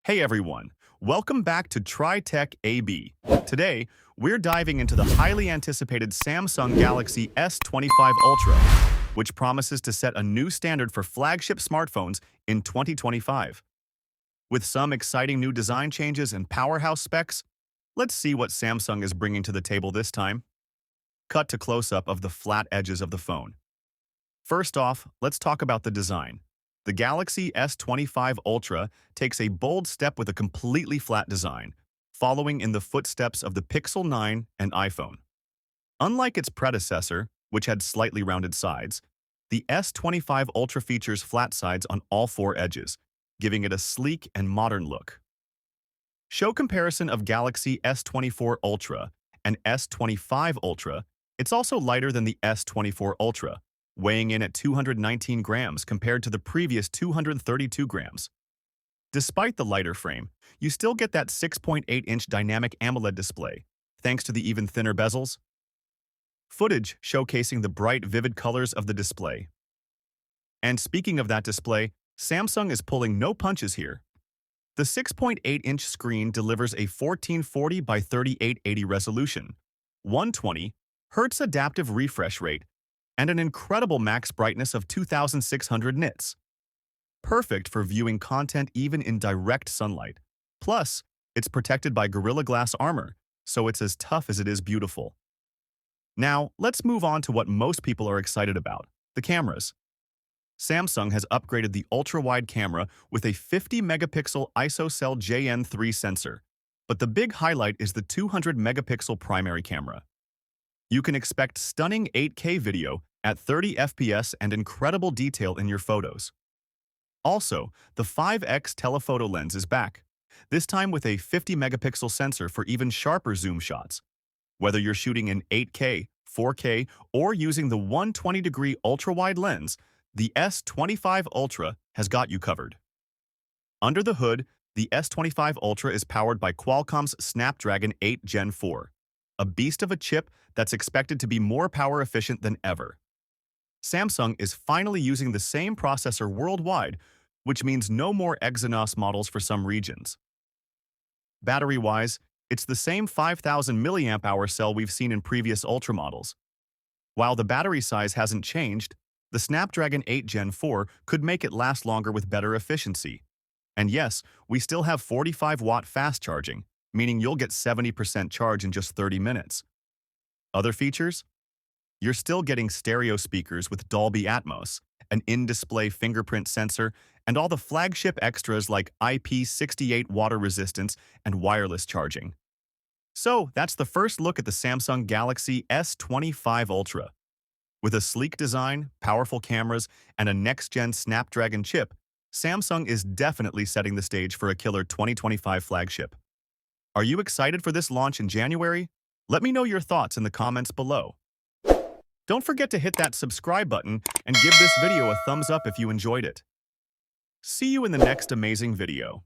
Hey everyone, welcome back to TriTech AB. Today, we're diving into the highly anticipated Samsung Galaxy S25 Ultra, which promises to set a new standard for flagship smartphones in 2025. With some exciting new design changes and powerhouse specs, let's see what Samsung is bringing to the table this time. Cut to close-up of the flat edges of the phone. First off, let's talk about the design. The Galaxy S25 Ultra takes a bold step with a completely flat design, following in the footsteps of the Pixel 9 and iPhone. Unlike its predecessor, which had slightly rounded sides, the S25 Ultra features flat sides on all four edges, giving it a sleek and modern look. Show comparison of Galaxy S24 Ultra and S25 Ultra. It's also lighter than the S24 Ultra, weighing in at 219 grams compared to the previous 232 grams. Despite the lighter frame, you still get that 6.8-inch dynamic AMOLED display, thanks to the even thinner bezels. Footage showcasing the bright, vivid colors of the display. And speaking of that display, Samsung is pulling no punches here. The 6.8-inch screen delivers a 1440 by 3880 resolution, 120 Hz adaptive refresh rate, and an incredible max brightness of 2600 nits. Perfect for viewing content even in direct sunlight. Plus, it's protected by Gorilla Glass armor, so it's as tough as it is beautiful. Now, let's move on to what most people are excited about, the cameras. Samsung has upgraded the ultra-wide camera with a 50-megapixel ISOCELL JN3 sensor, but the big highlight is the 200-megapixel primary camera. You can expect stunning 8K video at 30 FPS and incredible detail in your photos. Also, the 5x telephoto lens is back, this time with a 50-megapixel sensor for even sharper zoom shots. Whether you're shooting in 8K, 4K, or using the 120-degree ultra-wide lens, the S25 Ultra has got you covered. Under the hood, the S25 Ultra is powered by Qualcomm's Snapdragon 8 Gen 4, a beast of a chip that's expected to be more power efficient than ever. Samsung is finally using the same processor worldwide, which means no more Exynos models for some regions. Battery-wise, it's the same 5000 mAh cell we've seen in previous Ultra models. While the battery size hasn't changed, the Snapdragon 8 Gen 4 could make it last longer with better efficiency. And yes, we still have 45-watt fast charging, meaning you'll get 70% charge in just 30 minutes. Other features? You're still getting stereo speakers with Dolby Atmos, an in-display fingerprint sensor, and all the flagship extras like IP68 water resistance and wireless charging. So, that's the first look at the Samsung Galaxy S25 Ultra. With a sleek design, powerful cameras, and a next-gen Snapdragon chip, Samsung is definitely setting the stage for a killer 2025 flagship. Are you excited for this launch in January? Let me know your thoughts in the comments below. Don't forget to hit that subscribe button and give this video a thumbs up if you enjoyed it. See you in the next amazing video.